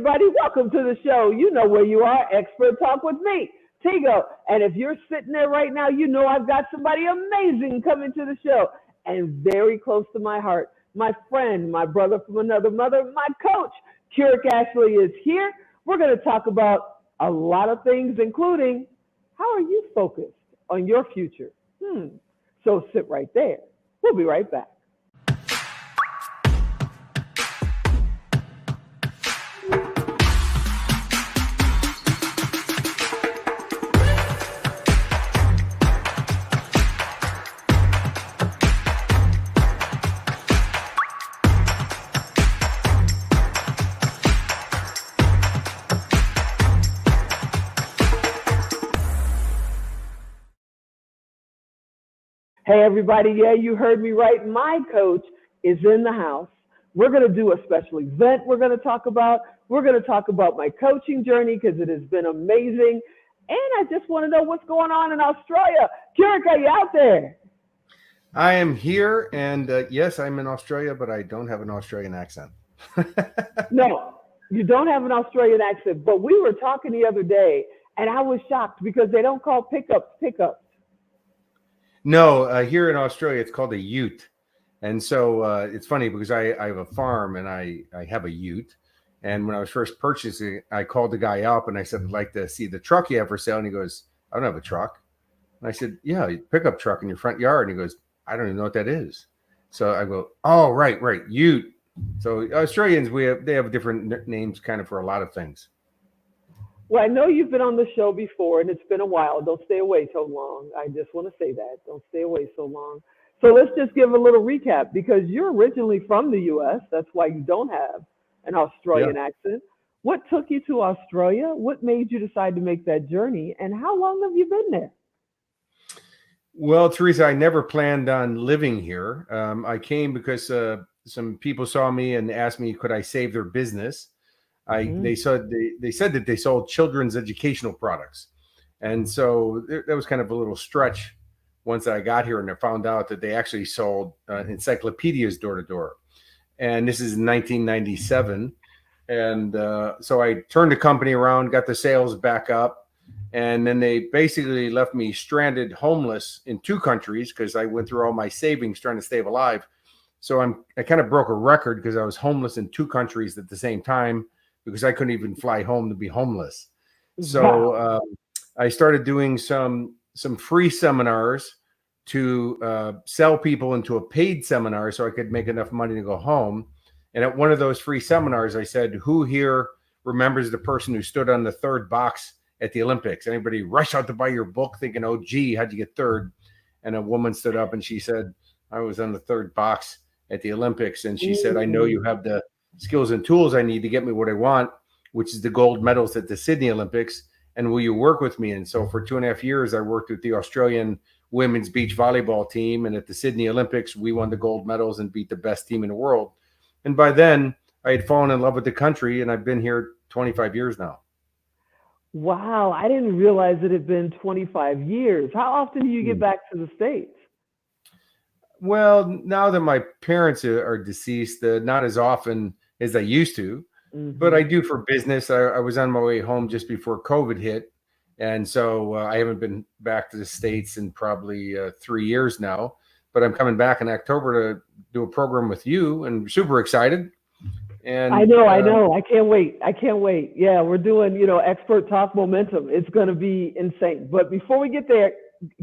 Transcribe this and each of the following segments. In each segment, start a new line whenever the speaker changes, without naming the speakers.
everybody. Welcome to the show. You know where you are. Expert Talk with me, Tigo. And if you're sitting there right now, you know I've got somebody amazing coming to the show and very close to my heart. My friend, my brother from another mother, my coach, Kurek Ashley is here. We're going to talk about a lot of things, including how are you focused on your future? So sit right there. We'll be right back. Hey, everybody. Yeah, you heard me right. My coach is in the house. We're going to do a special event we're going to talk about. We're going to talk about my coaching journey because it has been amazing. And I just want to know what's going on in Australia. Kurek, are you out there?
I am here. And yes, I'm in Australia, but I don't have an Australian accent.
No, you don't have an Australian accent. But we were talking the other day, and I was shocked because they don't call pickups pickups.
No, here in Australia, it's called a ute. And so it's funny because I have a farm and I have a ute. And when I was first purchasing, I called the guy up and I said, I'd like to see the truck you have for sale. And he goes, I don't have a truck. And I said, yeah, pickup truck in your front yard. And he goes, I don't even know what that is. So I go, oh, right, ute. So Australians, they have different names kind of for a lot of things.
Well, I know you've been on the show before, and it's been a while. Don't stay away so long. I just want to say that. Don't stay away so long. So let's just give a little recap because you're originally from the U.S. That's why you don't have an Australian accent. What took you to Australia? What made you decide to make that journey? And how long have you been there?
Well, Teresa, I never planned on living here. I came because some people saw me and asked me, could I save their business? They said that they sold children's educational products. And so that was kind of a little stretch once I got here and I found out that they actually sold encyclopedias door to door. And this is 1997. And so I turned the company around, got the sales back up. And then they basically left me stranded homeless in 2 countries because I went through all my savings trying to stay alive. So I kind of broke a record because I was homeless in 2 countries at the same time, because I couldn't even fly home to be homeless. So I started doing some free seminars to sell people into a paid seminar so I could make enough money to go home. And at one of those free seminars, I said, who here remembers the person who stood on the 3rd box at the Olympics? Anybody rush out to buy your book thinking, oh, gee, how'd you get 3rd? And a woman stood up and she said, I was on the 3rd box at the Olympics. And she said, I know you have the skills and tools I need to get me what I want, which is the gold medals at the Sydney Olympics. And will you work with me? And so for 2.5 years, I worked with the Australian women's beach volleyball team. And at the Sydney Olympics, we won the gold medals and beat the best team in the world. And by then I had fallen in love with the country and I've been here 25 years now.
Wow. I didn't realize it had been 25 years. How often do you get back to the States?
Well, now that my parents are deceased, not as often as I used to, but I do for business. I was on my way home just before COVID hit. And so I haven't been back to the States in probably 3 years now, but I'm coming back in October to do a program with you and super excited. And
I know. I can't wait. Yeah, we're doing, Expert Talk Momentum. It's going to be insane. But before we get there,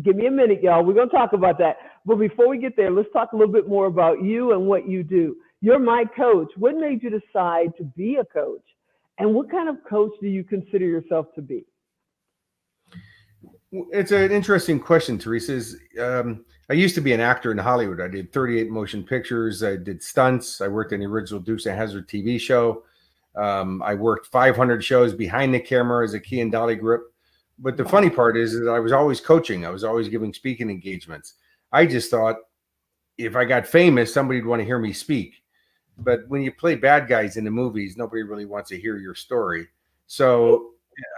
give me a minute, y'all. We're going to talk about that. But before we get there, let's talk a little bit more about you and what you do. You're my coach. What made you decide to be a coach? And what kind of coach do you consider yourself to be?
It's an interesting question, Teresa. I used to be an actor in Hollywood. I did 38 motion pictures. I did stunts. I worked in the original Dukes of Hazzard TV show. I worked 500 shows behind the camera as a key and dolly grip. But the funny part is that I was always coaching. I was always giving speaking engagements. I just thought if I got famous, somebody would want to hear me speak. But when you play bad guys in the movies, nobody really wants to hear your story. So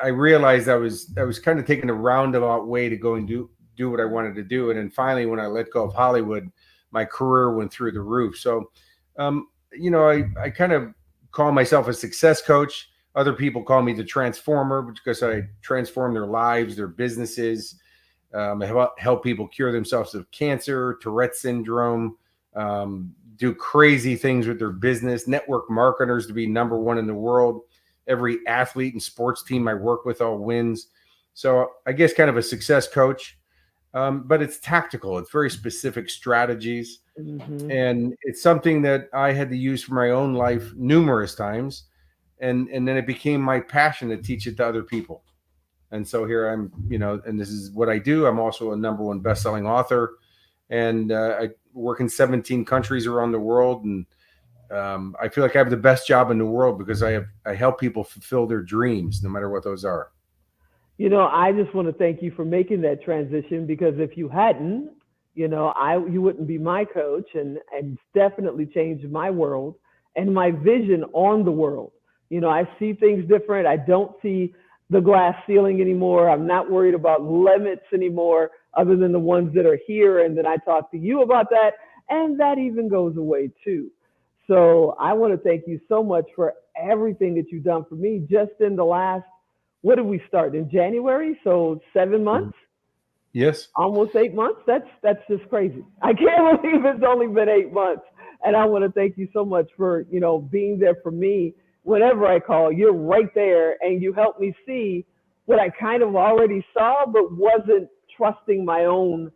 I realized I was kind of taking a roundabout way to go and do what I wanted to do. And then finally, when I let go of Hollywood, my career went through the roof. So, I kind of call myself a success coach. Other people call me the transformer because I transform their lives, their businesses. I help people cure themselves of cancer, Tourette syndrome, do crazy things with their business, network marketers to be number one in the world. Every athlete and sports team I work with all wins. So I guess kind of a success coach, but it's tactical. It's very specific strategies.
Mm-hmm.
And it's something that I had to use for my own life numerous times. And then it became my passion to teach it to other people. And so here I'm, and this is what I do. I'm also a #1 best-selling author, and I work in 17 countries around the world. And I feel like I have the best job in the world because I help people fulfill their dreams, no matter what those are.
I just want to thank you for making that transition, because if you hadn't, you wouldn't be my coach, and definitely changed my world and my vision on the world. I see things different. I don't see the glass ceiling anymore. I'm not worried about limits anymore, other than the ones that are here. And then I talk to you about that, and that even goes away too. So I want to thank you so much for everything that you've done for me just in the last, what did we start in January? So 7 months,
Yes.
almost 8 months. That's just crazy. I can't believe it's only been 8 months. And I want to thank you so much for, being there for me. Whenever I call, you're right there, and you help me see what I kind of already saw, but wasn't trusting my own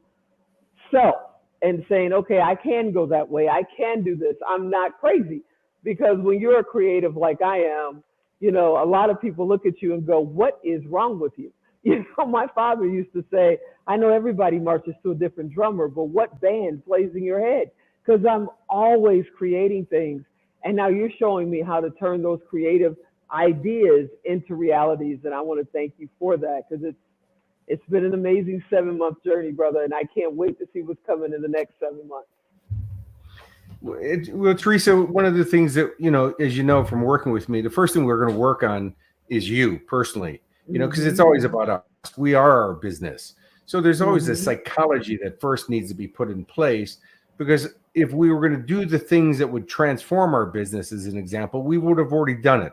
self and saying, okay, I can go that way. I can do this. I'm not crazy. Because when you're a creative like I am, a lot of people look at you and go, what is wrong with you? My father used to say, I know everybody marches to a different drummer, but what band plays in your head? Because I'm always creating things. And now you're showing me how to turn those creative ideas into realities. And I want to thank you for that, because it's been an amazing 7 month journey, brother. And I can't wait to see what's coming in the next 7 months.
Well, Teresa, one of the things that, as you know, from working with me, the first thing we're going to work on is you personally, because it's always about us. We are our business. So there's always a psychology that first needs to be put in place, because if we were going to do the things that would transform our business, as an example, we would have already done it.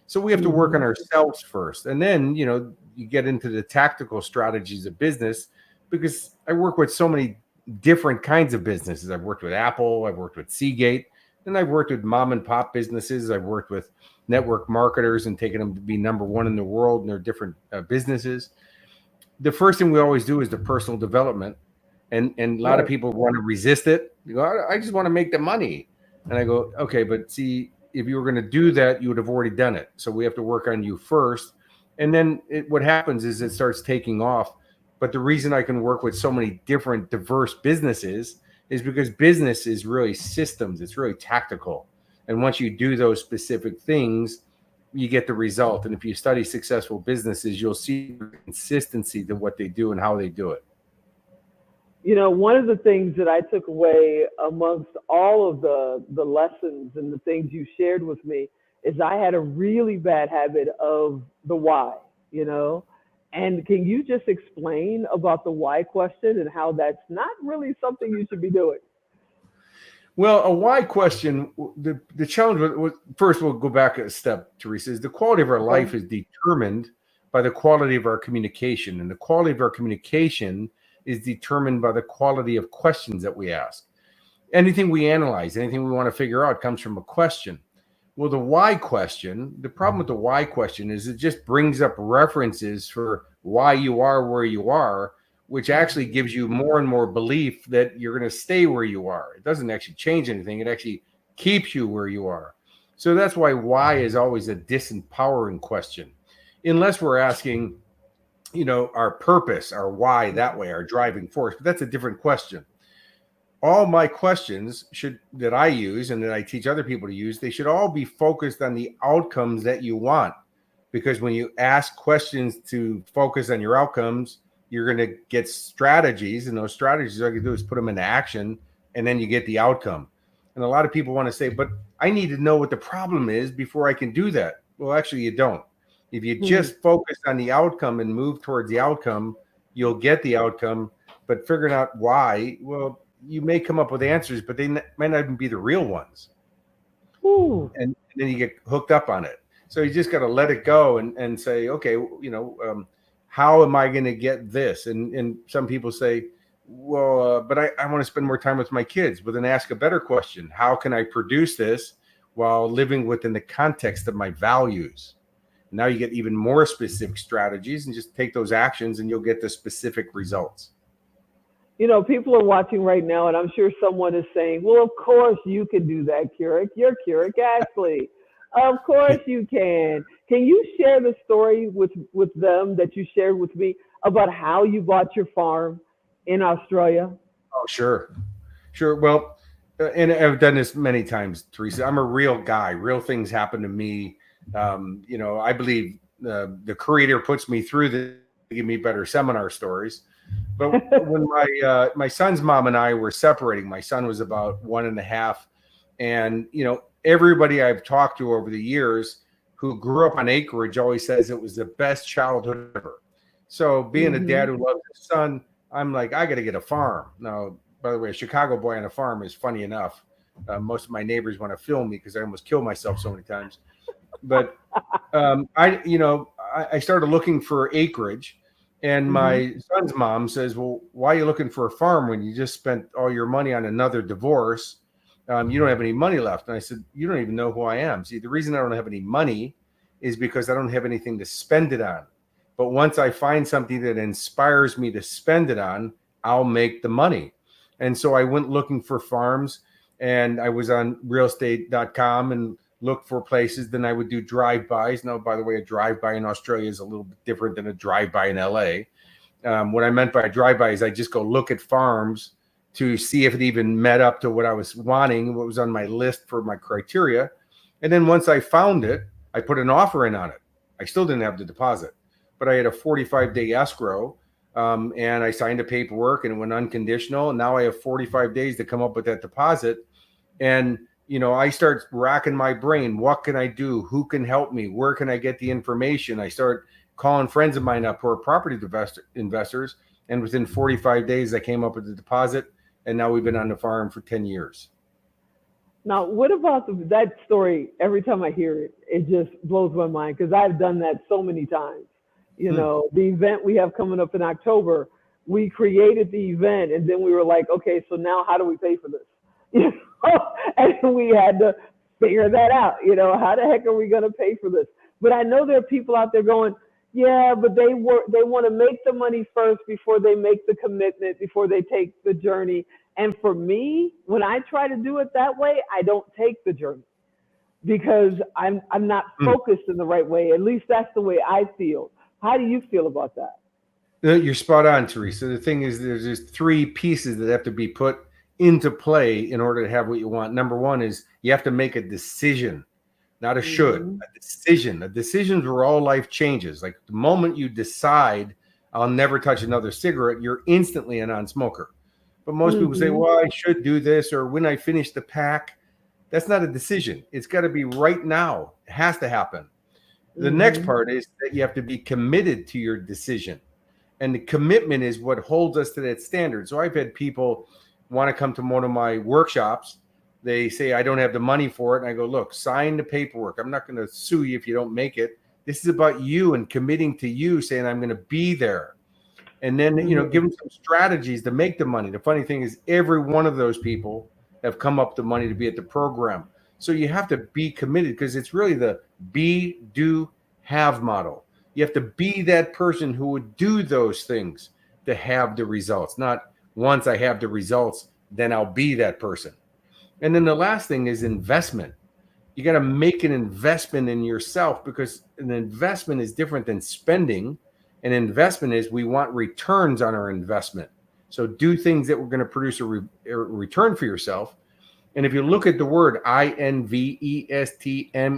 So we have to work on ourselves first. And then, you get into the tactical strategies of business, because I work with so many different kinds of businesses. I've worked with Apple, I've worked with Seagate, and I've worked with mom and pop businesses. I've worked with network marketers and taken them to be #1 in the world in their different businesses. The first thing we always do is the personal development. And a lot of people want to resist it. You go, I just want to make the money. And I go, okay, but see, if you were going to do that, you would have already done it. So we have to work on you first. And then what happens is it starts taking off. But the reason I can work with so many different diverse businesses is because business is really systems. It's really tactical. And once you do those specific things, you get the result. And if you study successful businesses, you'll see consistency to what they do and how they do it.
One of the things that I took away amongst all of the lessons and the things you shared with me is I had a really bad habit of the why. And can you just explain about the why question and how that's not really something you should be doing?
Well, a why question, the challenge with, first we'll go back a step, Teresa, is the quality of our life is determined by the quality of our communication. And the quality of our communication is determined by the quality of questions that we ask. Anything we analyze, anything we want to figure out comes from a question. Well, the why question, the problem with the why question is it just brings up references for why you are where you are, which actually gives you more and more belief that you're going to stay where you are. It doesn't actually change anything. It actually keeps you where you are. So that's why is always a disempowering question. Unless we're asking, our purpose, our why that way, our driving force. But that's a different question. All my questions that I use and that I teach other people to use, they should all be focused on the outcomes that you want. Because when you ask questions to focus on your outcomes, you're going to get strategies, and those strategies all you do is put them into action, and then you get the outcome. And a lot of people want to say, but I need to know what the problem is before I can do that. Well, actually, you don't. If you just focus on the outcome and move towards the outcome, you'll get the outcome. But figuring out why, well, you may come up with answers, but they might not even be the real ones. And then you get hooked up on it. So you just got to let it go and say, okay, how am I going to get this? And some people say, well, but I want to spend more time with my kids. But then ask a better question. How can I produce this while living within the context of my values? Now you get even more specific strategies and just take those actions and you'll get the specific results.
People are watching right now, and I'm sure someone is saying, well, of course you can do that, Kurek. You're Kurek Ashley. Of course you can. Can you share the story with them that you shared with me about how you bought your farm in Australia?
Oh, sure. Well, and I've done this many times, Teresa. I'm a real guy. Real things happen to me. I believe the creator puts me through to give me better seminar stories. But when my son's mom and I were separating, my son was about 1.5, and everybody I've talked to over the years who grew up on acreage always says it was the best childhood ever. So being a dad who loves his son, I'm like, I got to get a farm. Now, by the way, a Chicago boy on a farm is funny enough. Most of my neighbors want to film me because I almost killed myself so many times. But I started looking for acreage. And my son's mom says, well, why are you looking for a farm when you just spent all your money on another divorce? You don't have any money left. And I said, you don't even know who I am. See, the reason I don't have any money is because I don't have anything to spend it on. But once I find something that inspires me to spend it on, I'll make the money. And so I went looking for farms, and I was on realestate.com and look for places. Then I would do drive-bys. Now, by the way, a drive-by in Australia is a little bit different than a drive-by in LA. What I meant by a drive-by is I just go look at farms to see if it even met up to what I was wanting, what was on my list for my criteria. And then once I found it, I put an offer in on it. I still didn't have the deposit, but I had a 45-day escrow, and I signed the paperwork and it went unconditional. And now I have 45 days to come up with that deposit. And I start racking my brain. What can I do? Who can help me? Where can I get the information? I start calling friends of mine up who are property investors. And within 45 days, I came up with the deposit. And now we've been on the farm for 10 years.
Now, what about that story? Every time I hear it, it just blows my mind because I've done that so many times. The event we have coming up in October, we created the event and then we were like, okay, so now how do we pay for this? And we had to figure that out. How the heck are we going to pay for this? But I know there are people out there going, yeah, but they want to make the money first before they make the commitment, before they take the journey. And for me, when I try to do it that way, I don't take the journey because I'm not focused in the right way. At least that's the way I feel. How do you feel about that?
You're spot on, Teresa. The thing is, there's just 3 pieces that have to be put into play in order to have what you want. Number 1 is you have to make a decision, not a should, a decision. A decision's where all life changes. Like the moment you decide, I'll never touch another cigarette, you're instantly a non-smoker. But most people say, well, I should do this, or when I finish the pack. That's not a decision. It's got to be right now. It has to happen. The next part is that you have to be committed to your decision. And the commitment is what holds us to that standard. So I've had people want to come to one of my workshops. They say, I don't have the money for it. And I go, look, sign the paperwork. I'm not going to sue you if you don't make it. This is about you and committing to you, saying I'm going to be there. And then, give them some strategies to make the money. The funny thing is every one of those people have come up with the money to be at the program. So you have to be committed because it's really the be, do, have model. You have to be that person who would do those things to have the results. Not once I have the results, then I'll be that person. And then the last thing is investment. You got to make an investment in yourself because an investment is different than spending. An investment is we want returns on our investment. So do things that we're going to produce a return for yourself. And if you look at the word investment,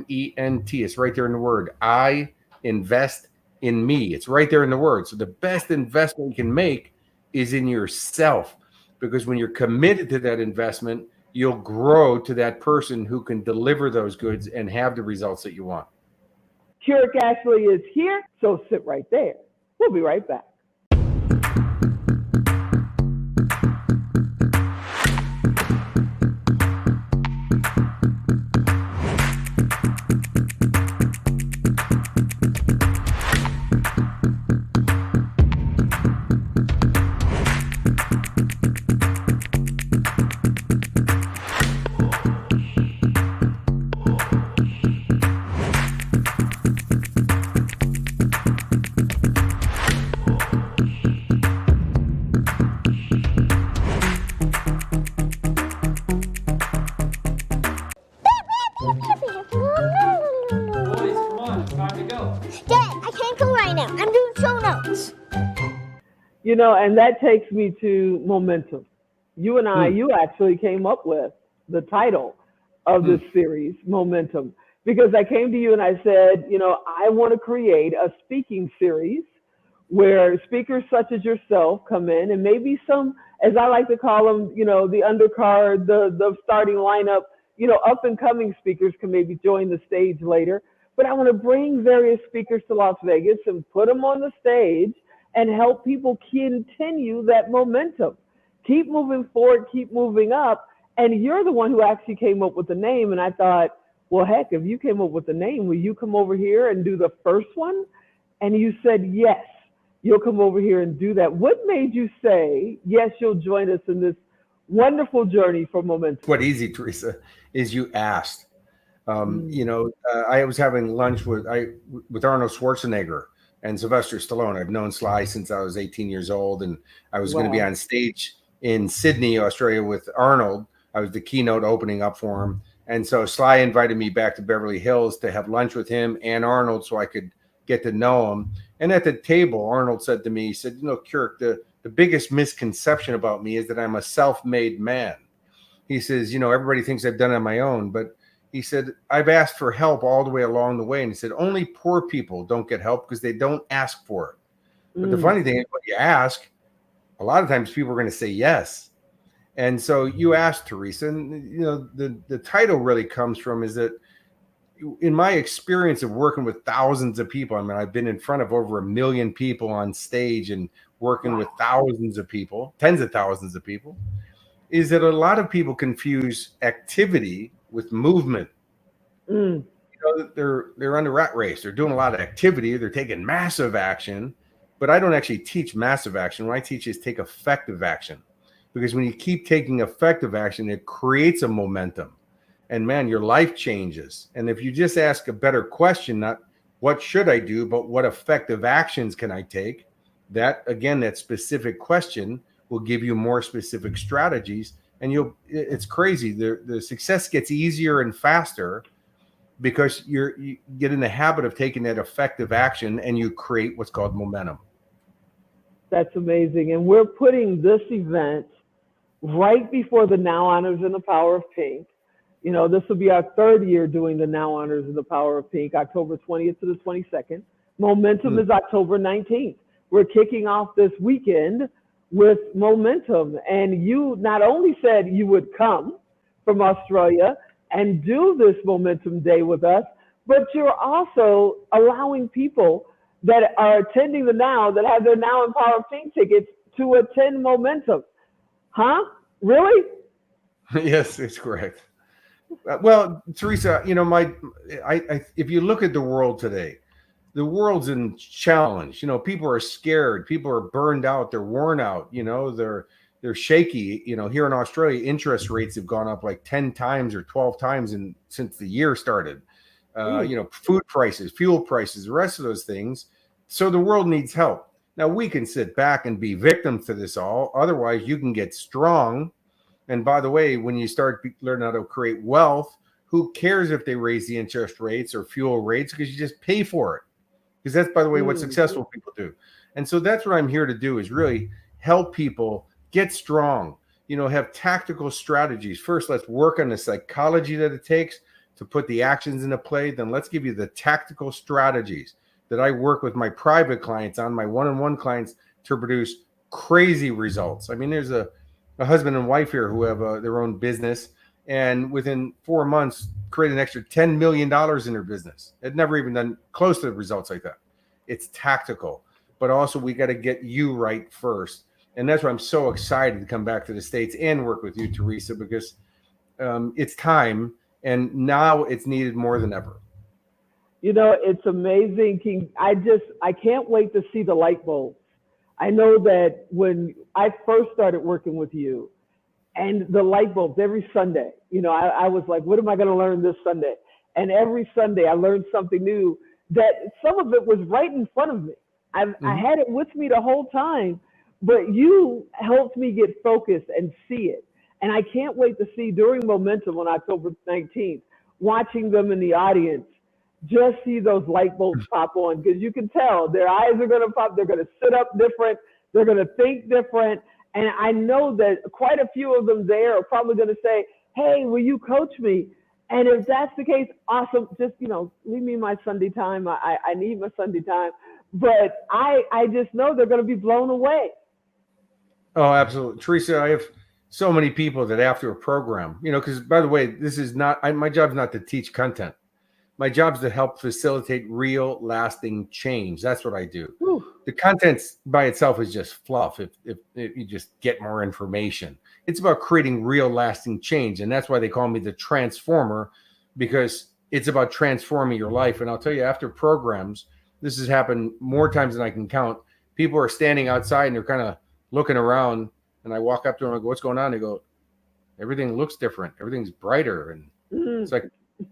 it's right there in the word. I invest in me. It's right there in the word. So the best investment you can make is in yourself, because when you're committed to that investment, you'll grow to that person who can deliver those goods and have the results that you want.
Kurek Ashley is here, so sit right there. We'll be right back.
Dad, I can't go right now. I'm doing show notes.
And that takes me to momentum. You and I,
Hmm.
you actually came up with the title of
Hmm.
this series, Momentum, because I came to you and I said, I want to create a speaking series where speakers such as yourself come in and maybe some, as I like to call them, the undercard, the starting lineup, up and coming speakers can maybe join the stage later. But I want to bring various speakers to Las Vegas and put them on the stage and help people continue that momentum. Keep moving forward, keep moving up. And you're the one who actually came up with the name. And I thought, well, heck, if you came up with the name, will you come over here and do the first one? And you said, yes, you'll come over here and do that. What made you say, yes, you'll join us in this wonderful journey for momentum?
What easy, Teresa, is you asked.
Mm,
I was having lunch with Arnold Schwarzenegger and Sylvester Stallone. I've known Sly since I was 18 years old, and I was going to be
wow.
on stage in Sydney, Australia, with Arnold. I was the keynote opening up for him, and so Sly invited me back to Beverly Hills to have lunch with him and Arnold, so I could get to know him. And at the table, Arnold said to me, he said, Kurek, the biggest misconception about me is that I'm a self-made man. He says, everybody thinks I've done it on my own, but he said, I've asked for help all the way along the way. And he said, only poor people don't get help because they don't ask for it. But the
Mm,
funny thing is, when you ask, a lot of times people are going to say yes. And so you asked, Teresa, and the title really comes from is that in my experience of working with thousands of people, I mean, I've been in front of over 1 million people on stage and working with
wow.
thousands of people, tens of thousands of people, is that a lot of people confuse activity with movement.
Mm,
They're on the rat race. They're doing a lot of activity. They're taking massive action, but I don't actually teach massive action. What I teach is take effective action, because when you keep taking effective action, it creates a momentum, and man, your life changes. And if you just ask a better question, not what should I do, but what effective actions can I take, that again, that specific question will give you more specific strategies, and it's crazy. The success gets easier and faster because you get in the habit of taking that effective action and you create what's called momentum.
that's amazing. And we're putting this event right before the Now Honors in the Power of Pink. This will be our third year doing the Now Honors in the Power of Pink, October 20th to the 22nd. Momentum
Hmm.
is October 19th. We're kicking off this weekend with momentum. And you not only said you would come from Australia and do this momentum day with us, but you're also allowing people that are attending the Now, that have their Now in Power of Pink tickets, to attend momentum. Huh? Really?
Yes, it's correct. Well, Teresa, if you look at the world today, the world's in challenge. People are scared. People are burned out. They're worn out. They're shaky. Here in Australia, interest rates have gone up like 10 times or 12 times since the year started.
Mm,
Food prices, fuel prices, the rest of those things. So the world needs help. Now we can sit back and be victims to this all. Otherwise, you can get strong. And by the way, when you start learning how to create wealth, who cares if they raise the interest rates or fuel rates, because you just pay for it. Because that's, by the way, what
mm.
successful people do. And so that's what I'm here to do, is really help people get strong, have tactical strategies. First, let's work on the psychology that it takes to put the actions into play. Then let's give you the tactical strategies that I work with my private clients on, my one-on-one clients, to produce crazy results. I mean, there's a husband and wife here who have their own business, and within 4 months create an extra $10 million in their business. It never even done close to the results like that. It's tactical, but also we got to get you right first. And that's why I'm so excited to come back to the States and work with you, Teresa, because it's time, and now it's needed more than ever.
It's amazing, King. I can't wait to see the light bulbs. I know that when I first started working with you, and the light bulbs every Sunday, I was like, what am I going to learn this Sunday? And every Sunday I learned something new, that some of it was right in front of me. I
Mm-hmm.
had it with me the whole time, but you helped me get focused and see it. And I can't wait to see during Momentum on October 19th, watching them in the audience, just see those light bulbs pop on, because you can tell their eyes are going to pop. They're going to sit up different. They're going to think different. And I know that quite a few of them there are probably going to say, hey, will you coach me? And if that's the case, awesome. Just, leave me my Sunday time. I need my Sunday time. But I just know they're going to be blown away.
Oh, absolutely. Teresa, I have so many people that after a program, because by the way, this is not, my job's not to teach content. My job is to help facilitate real lasting change. That's what I do.
Whew.
The content by itself is just fluff if you just get more information. It's about creating real lasting change. And that's why they call me the transformer, because it's about transforming your life. And I'll tell you, after programs, this has happened more times than I can count. People are standing outside and they're kind of looking around, and I walk up to them and I go, what's going on? They go, everything looks different. Everything's brighter. And it's like,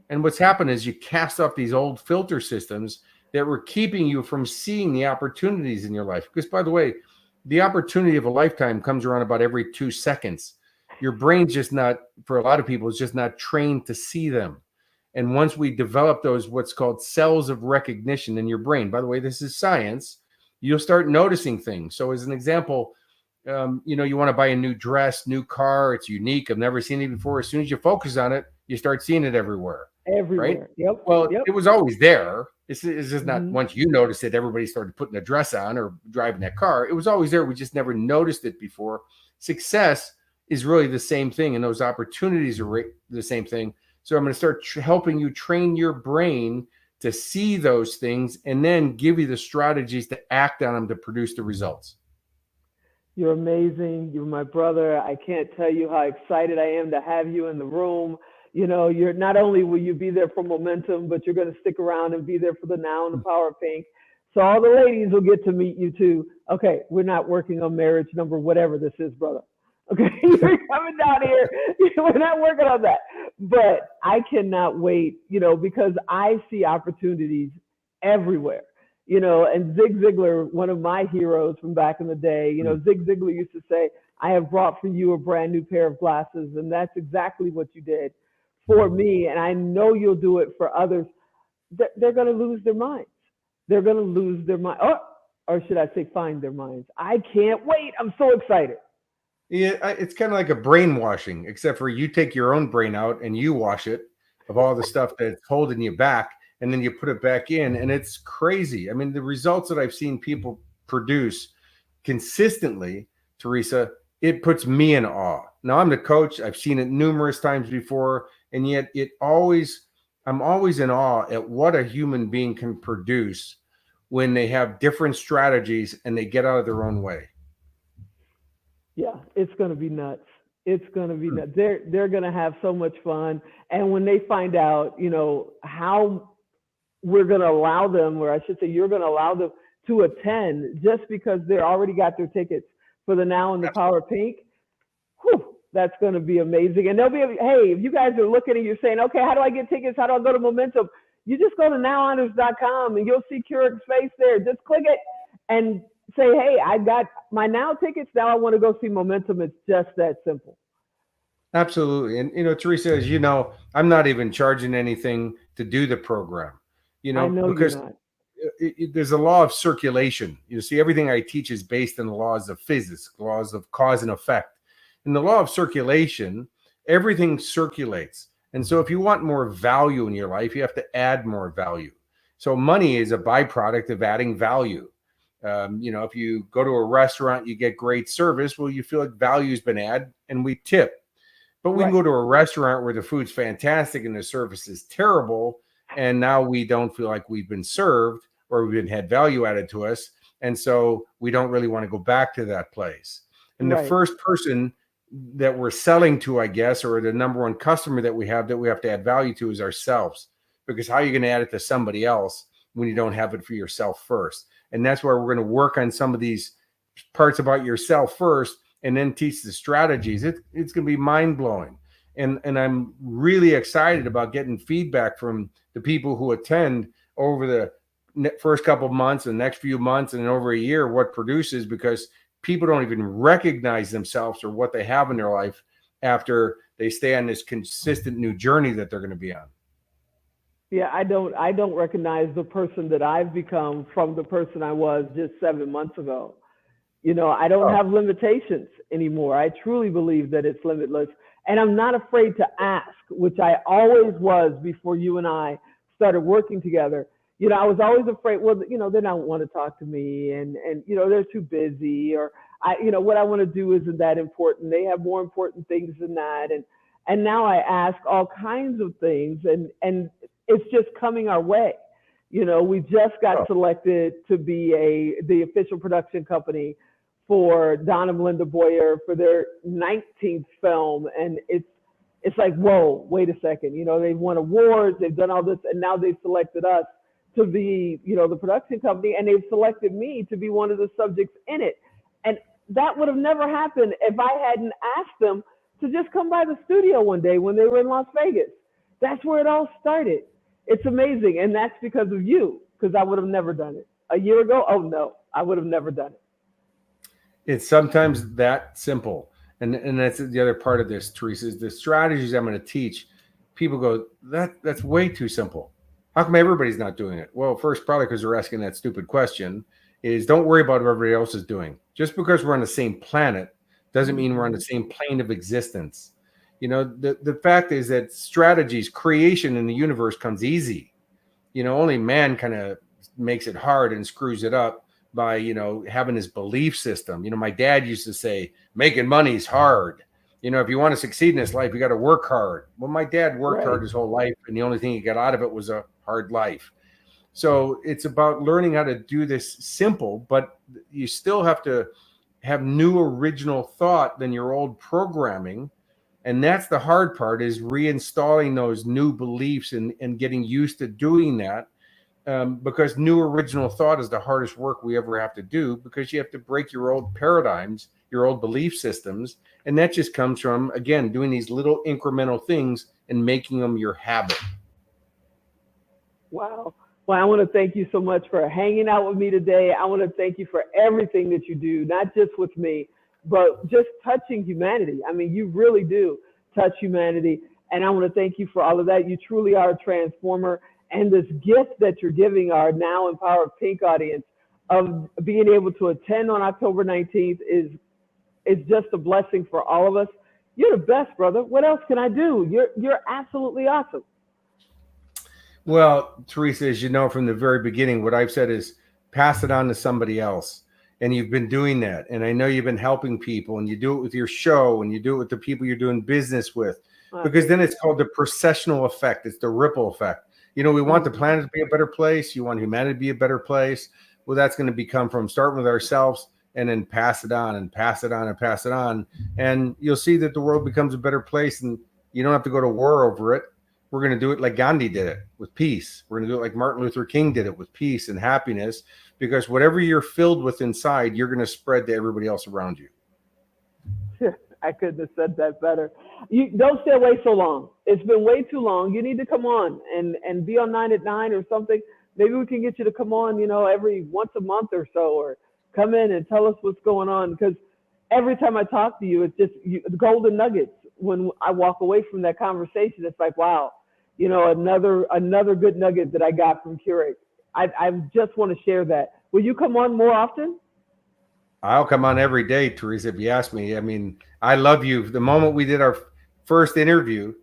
and what's happened is you cast off these old filter systems that were keeping you from seeing the opportunities in your life. Because by the way, the opportunity of a lifetime comes around about every 2 seconds. Your brain's just not, for a lot of people, it's just not trained to see them. And once we develop those, what's called cells of recognition in your brain, by the way, this is science, you'll start noticing things. So as an example, you want to buy a new dress, new car, it's unique. I've never seen it before. As soon as you focus on it, you start seeing it everywhere.
Everywhere.
Right?
Yep.
Well,
yep.
It was always there. It's just not once you noticed it, everybody started putting a dress on or driving that car. It was always there. We just never noticed it before. Success is really the same thing, and those opportunities are the same thing. So I'm going to start helping you train your brain to see those things and then give you the strategies to act on them to produce the results.
You're amazing. You're my brother. I can't tell you how excited I am to have you in the room. You're not only will you be there for momentum, but you're going to stick around and be there for the now and the power of pink. So all the ladies will get to meet you too. Okay, we're not working on marriage number whatever this is, brother. Okay, you're coming down here. We're not working on that. But I cannot wait, because I see opportunities everywhere. And Zig Ziglar, one of my heroes from back in the day, Zig Ziglar used to say, I have brought for you a brand new pair of glasses. And that's exactly what you did for me. And I know you'll do it for others. They're going to lose their minds. They're going to lose their mind. Or should I say find their minds? I can't wait. I'm so excited.
Yeah, it's kind of like a brainwashing, except for you take your own brain out and you wash it of all the stuff that's holding you back. And then you put it back in, and it's crazy. I mean, the results that I've seen people produce consistently, Teresa, it puts me in awe. Now, I'm the coach. I've seen it numerous times before, and yet I'm always in awe at what a human being can produce when they have different strategies and they get out of their own way.
Yeah, it's going to be nuts. It's going to be nuts. They're going to have so much fun. And when they find out, how we're going to allow them, or I should say you're going to allow them to attend just because they already got their tickets for the Now and the Power of Pink, that's going to be amazing. And they'll be, hey, if you guys are looking and you're saying, okay, how do I get tickets? How do I go to Momentum? You just go to nowhonors.com and you'll see Kurek's face there. Just click it and say, hey, I got my Now tickets. Now I want to go see Momentum. It's just that simple.
Absolutely. And, Teresa, as you know, I'm not even charging anything to do the program.
I know
because
you're not.
There's a law of circulation. See, everything I teach is based on the laws of physics, laws of cause and effect. In the law of circulation, everything circulates. And so if you want more value in your life, you have to add more value. So money is a byproduct of adding value. If you go to a restaurant, you get great service. Well, you feel like value's been added, and we tip. But we can go to a restaurant where the food's fantastic and the service is terrible, and now we don't feel like we've been served or we've had value added to us. And so we don't really want to go back to that place. And the first person that we're selling to, I guess, or the number one customer that we have to add value to is ourselves. Because how are you going to add it to somebody else when you don't have it for yourself first? And that's where we're going to work on some of these parts about yourself first and then teach the strategies. It's going to be mind-blowing. And I'm really excited about getting feedback from the people who attend over the first couple of months and the next few months and over a year, what produces, because people don't even recognize themselves or what they have in their life after they stay on this consistent new journey that they're going to be on.
Yeah, I don't recognize the person that I've become from the person I was just 7 months ago. I don't
Oh,
have limitations anymore. I truly believe that it's limitless. And I'm not afraid to ask, which I always was before you and I started working together. I was always afraid, well, they don't want to talk to me and they're too busy or what I want to do isn't that important. They have more important things than that. And now I ask all kinds of things and it's just coming our way. We just got
oh.
selected to be the official production company for Don and Melinda Boyer for their 19th film, and it's like, whoa, wait a second. They've won awards, they've done all this, and now they've selected us to be, the production company, and they've selected me to be one of the subjects in it. And that would have never happened if I hadn't asked them to just come by the studio one day when they were in Las Vegas. That's where it all started. It's amazing, and that's because of you, because I would have never done it. A year ago, oh no, I would have never done it.
It's sometimes that simple. And that's the other part of this, Teresa, is the strategies I'm going to teach. People go, that's way too simple. How come everybody's not doing it? Well, first, probably because they're asking that stupid question is don't worry about what everybody else is doing. Just because we're on the same planet doesn't mean we're on the same plane of existence. The fact is that strategies, creation in the universe comes easy. Only man kind of makes it hard and screws it up by having his belief system. My dad used to say making money is hard. If you want to succeed in this life, you got to work hard. Well, my dad worked hard his whole life, and the only thing he got out of it was a hard life. So it's about learning how to do this simple, but you still have to have new original thought than your old programming. And that's the hard part, is reinstalling those new beliefs and getting used to doing that. Because new original thought is the hardest work we ever have to do, because you have to break your old paradigms, your old belief systems. And that just comes from, again, doing these little incremental things and making them your habit.
Wow. Well, I want to thank you so much for hanging out with me today. I want to thank you for everything that you do, not just with me, but just touching humanity. I mean, you really do touch humanity. And I want to thank you for all of that. You truly are a transformer. And this gift that you're giving our Now Empowered Pink audience of being able to attend on October 19th is just a blessing for all of us. You're the best, brother. What else can I do? You're absolutely awesome.
Well, Teresa, as you know from the very beginning, what I've said is pass it on to somebody else. And you've been doing that. And I know you've been helping people, and you do it with your show, and you do it with the people you're doing business with, because then it's called the processional effect. It's the ripple effect. We want the planet to be a better place. You want humanity to be a better place. Well, that's going to become from starting with ourselves and then pass it on and pass it on and pass it on. And you'll see that the world becomes a better place, and you don't have to go to war over it. We're going to do it like Gandhi did it, with peace. We're going to do it like Martin Luther King did it, with peace and happiness, because whatever you're filled with inside, you're going to spread to everybody else around you.
I couldn't have said that better. You don't stay away so long. It's been way too long. You need to come on and be on 9 at 9 or something. Maybe we can get you to come on, every once a month or so, or come in and tell us what's going on. Because every time I talk to you, it's just the golden nuggets. When I walk away from that conversation, it's like, wow, another good nugget that I got from Kurek. I just want to share that. Will you come on more often?
I'll come on every day, Teresa, if you ask me. I mean, I love you. The moment we did our first interview,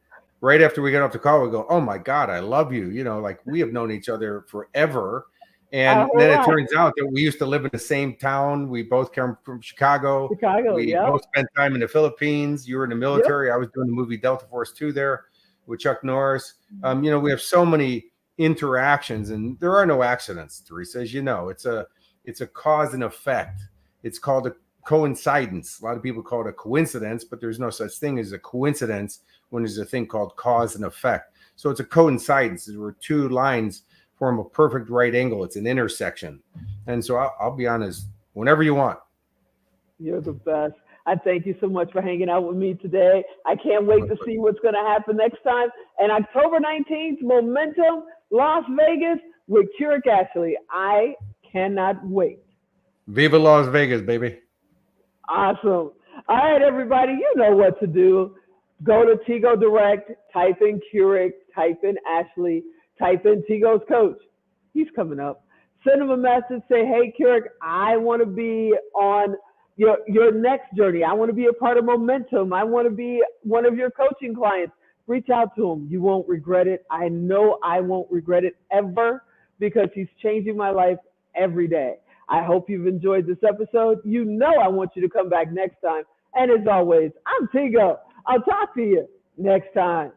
right after we got off the call, we go, oh my God, I love you. Like we have known each other forever. And then it turns out that we used to live in the same town. We both come from Chicago. We both spent time in the Philippines. You were in the military. I was doing the movie Delta Force 2 there with Chuck Norris. We have so many interactions, and there are no accidents, Teresa, as you know. It's a cause and effect. It's called a coincidence. A lot of people call it a coincidence, but there's no such thing as a coincidence when there's a thing called cause and effect. So it's a coincidence, where two lines form a perfect right angle. It's an intersection. And so I'll be honest, whenever you want.
You're the best. I thank you so much for hanging out with me today. I can't wait to see what's going to happen next time. And October 19th, Momentum, Las Vegas with Kurek Ashley. I cannot wait.
Viva Las Vegas, baby.
Awesome. All right, everybody, you know what to do. Go to Tigo Direct, type in Kurek, type in Ashley, type in Tigo's coach. He's coming up. Send him a message. Say, hey, Kurek, I want to be on your next journey. I want to be a part of Momentum. I want to be one of your coaching clients. Reach out to him. You won't regret it. I know I won't regret it ever because he's changing my life every day. I hope you've enjoyed this episode. You know I want you to come back next time. And as always, I'm Tigo. I'll talk to you next time.